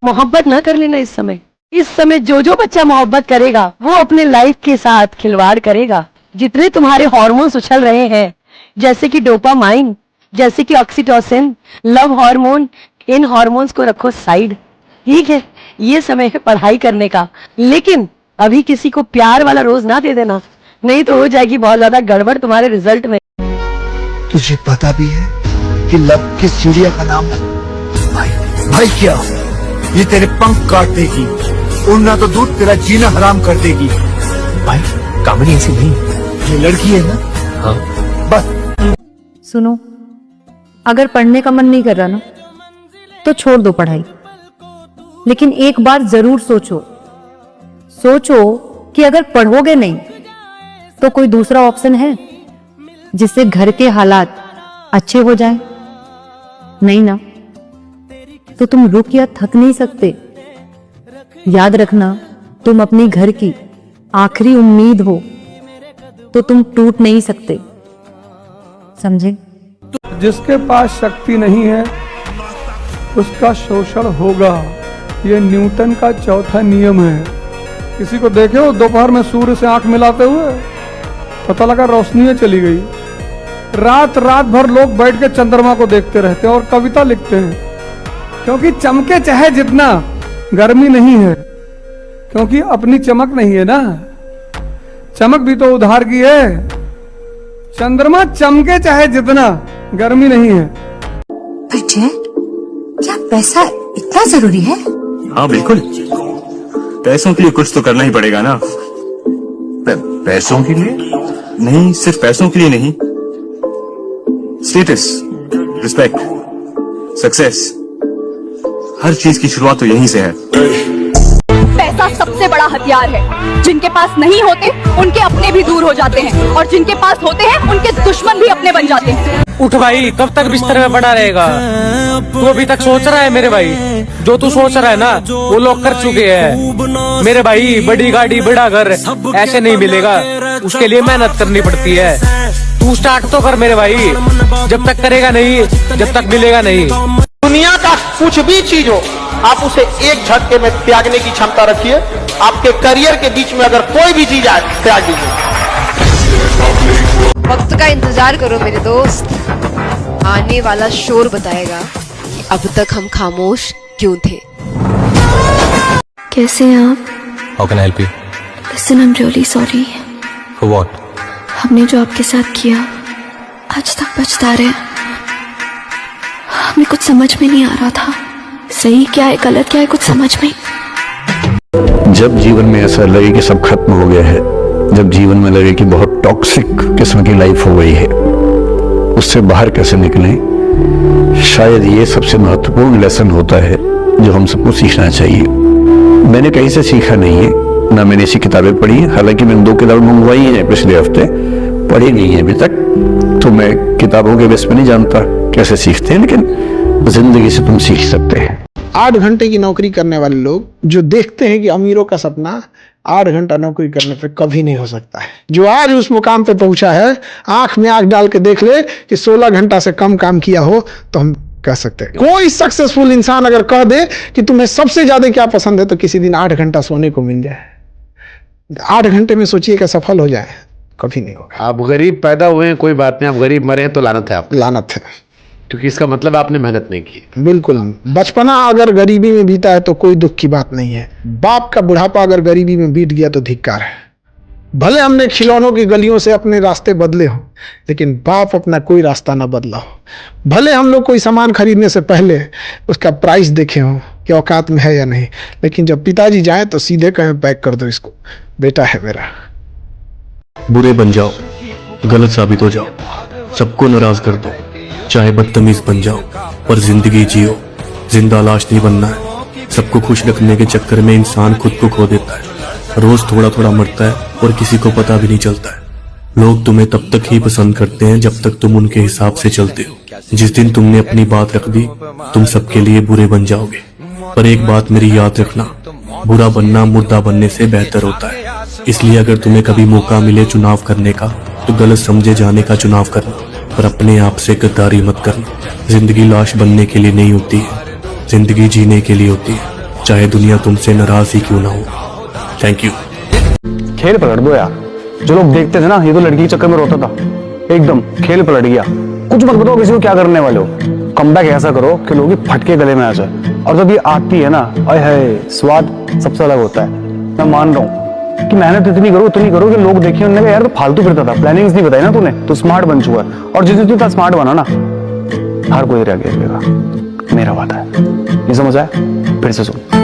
मोहब्बत ना कर लेना इस समय। इस समय जो जो बच्चा मोहब्बत करेगा वो अपने लाइफ के साथ खिलवाड़ करेगा। जितने तुम्हारे हार्मोन्स उछल रहे हैं, जैसे कि डोपामाइन, जैसे कि ऑक्सीटोसिन, लव हार्मोन, इन हार्मोन्स को रखो साइड। ठीक है, ये समय है पढ़ाई करने का, लेकिन अभी किसी को प्यार वाला रोज ना दे देना, नहीं तो हो जाएगी बहुत ज्यादा गड़बड़ तुम्हारे रिजल्ट में। तुझे पता भी है कि लव किस चिड़िया का नाम है? भाई, भाई क्या ये तेरे पंख काट देगी, उड़ना तो दूर तेरा जीना हराम कर देगी। भाई कामिनी ऐसी नहीं, ये लड़की है ना? हाँ। बस सुनो, अगर पढ़ने का मन नहीं कर रहा ना तो छोड़ दो पढ़ाई, लेकिन एक बार जरूर सोचो कि अगर पढ़ोगे नहीं तो कोई दूसरा ऑप्शन है जिससे घर के हालात अच्छे हो जाएं? नहीं ना, तो तुम रुक या थक नहीं सकते। याद रखना, तुम अपनी घर की आखिरी उम्मीद हो, तो तुम टूट नहीं सकते, समझे? जिसके पास शक्ति नहीं है उसका शोषण होगा, ये न्यूटन का चौथा नियम है। किसी को देखे हो दोपहर में सूर्य से आंख मिलाते हुए? पता लगा रोशनी चली गई। रात भर लोग बैठ के चंद्रमा को देखते रहते हैं और कविता लिखते हैं, क्योंकि चमके चाहे जितना गर्मी नहीं है, क्योंकि अपनी चमक नहीं है ना। चमक भी तो उधार की है। चंद्रमा चमके चाहे जितना गर्मी नहीं है। अजय, क्या पैसा इतना जरूरी है? हाँ बिल्कुल, पैसों के लिए कुछ तो करना ही पड़ेगा ना। पैसों के लिए? नहीं, सिर्फ पैसों के लिए नहीं, स्टेटस, रिस्पेक्ट, सक्सेस, हर चीज की शुरुआत तो यहीं से है। पैसा सबसे बड़ा हथियार है। जिनके पास नहीं होते उनके अपने भी दूर हो जाते हैं, और जिनके पास होते हैं उनके दुश्मन भी अपने बन जाते हैं। उठ भाई, कब तक बिस्तर में पड़ा रहेगा? तू अभी तक सोच रहा है मेरे भाई? जो तू सोच रहा है ना वो लोग कर चुके हैं मेरे भाई। बड़ी गाड़ी बड़ा घर ऐसे नहीं मिलेगा, उसके लिए मेहनत करनी पड़ती है। तू स्टार्ट तो कर मेरे भाई, जब तक करेगा नहीं, जब तक मिलेगा नहीं। दुनिया का कुछ भी चीज हो, आप उसे एक झटके में त्यागने की क्षमता रखिए। आपके करियर के बीच में अगर कोई भी चीज आए, त्याग दीजिए। वक्त का इंतजार करो मेरे दोस्त, आने वाला शोर बताएगा कि अब तक हम खामोश क्यों थे। कैसे हैं आप? How can I help you? Listen, I'm really sorry. For what? हमने जो आपके साथ किया, आज तक पछता रहे। हमें कुछ समझ में नहीं आ रहा था, सही क्या है गलत क्या है, कुछ समझ में। जब जीवन में ऐसा लगे कि सब खत्म हो गया है, जब जीवन में लगे कि बहुत टॉक्सिक किस्म की लाइफ हो गई है, उससे बाहर कैसे निकलें, शायद ये सबसे महत्वपूर्ण लेसन होता है जो हम सबको सीखना चाहिए। मैंने कहीं से सीखा नहीं है, ना मैंने ऐसी किताबें पढ़ी हैं। हालांकि मैंने 2 किताबें मंगवाई हैं पिछले हफ्ते, पढ़ी नहीं है अभी तक, तो मैं किताबों के बेस पे नहीं जानता कैसे सीखते हैं, लेकिन जिंदगी से तुम सीख सकते हैं। 8 घंटे की नौकरी करने वाले लोग जो देखते हैं कि अमीरों का सपना 8 घंटा नौकरी करने पे कभी नहीं हो सकता है। जो आज उस मुकाम पे पहुंचा है, आंख में आंख डाल के देख ले कि 16 घंटा से कम काम किया हो तो हम कह सकते हैं। कोई सक्सेसफुल इंसान अगर कह दे कि तुम्हें सबसे ज्यादा क्या पसंद है, तो किसी दिन 8 घंटा सोने को मिल जाए। 8 घंटे में सोचिए कि सफल हो जाए, कभी नहीं होगा। आप गरीब पैदा हुए हैं कोई बात नहीं, आप गरीब मरे हैं तो लानत है, आप लानत है, क्योंकि इसका मतलब आपने मेहनत नहीं की। बिल्कुल। बचपना अगर गरीबी में बीता है तो कोई दुख की बात नहीं है। बाप का बुढ़ापा अगर गरीबी में बीत गया तो धिक्कार है। भले हमने खिलौनों की गलियों से अपने रास्ते बदले हो, लेकिन बाप अपना कोई रास्ता ना बदला हो। भले हम लोग कोई सामान खरीदने से पहले उसका प्राइस देखे हो कि औकात में है या नहीं, लेकिन जब पिताजी जाए तो सीधे कहें पैक कर दो इसको, बेटा है मेरा। बुरे बन जाओ, गलत साबित हो जाओ, सबको नाराज कर दो, चाहे बदतमीज बन जाओ, पर जिंदगी जियो। जिंदा लाश नहीं बनना है। सबको खुश रखने के चक्कर में इंसान खुद को खो देता है। रोज थोड़ा थोड़ा मरता है और किसी को पता भी नहीं चलता है। लोग तुम्हें तब तक ही पसंद करते हैं जब तक तुम उनके हिसाब से चलते हो। जिस दिन तुमने अपनी बात रख दी, तुम सबके लिए बुरे बन जाओगे। पर एक बात मेरी याद रखना, बुरा बनना मुर्दा बनने से बेहतर होता है। इसलिए अगर तुम्हें कभी मौका मिले चुनाव करने का, तो गलत समझे जाने का चुनाव करना, पर अपने आप से गद्दारी मत करना। जिंदगी लाश बनने के लिए नहीं होती है, जिंदगी जीने के लिए होती है। चाहे दुनिया तुमसे नाराज ही क्यों ना हो। Thank you. खेल पलट दो यार। जो लोग देखते थे ना, ये तो लड़की के चक्कर में रोता था, एकदम खेल पलट गया। कुछ मत बताओ किसी को क्या करने वाले हो, कमबैक ऐसा करो कि लोगों की फटके गले में आ जाए। और जब ये आती है ना, आय हाय, स्वाद सबसे अलग होता है। मैं मान रहा हूँ कि मेहनत इतनी करो कि लोग देखें, उन्होंने कहा यार तो फालतू फिरता था, प्लानिंग्स नहीं बताई ना तूने, तो स्मार्ट बन चुका है। और जिस दिन तू स्मार्ट बना ना, हर कोई रह गया, मेरा वादा है। ये समझ आया? फिर से सुन।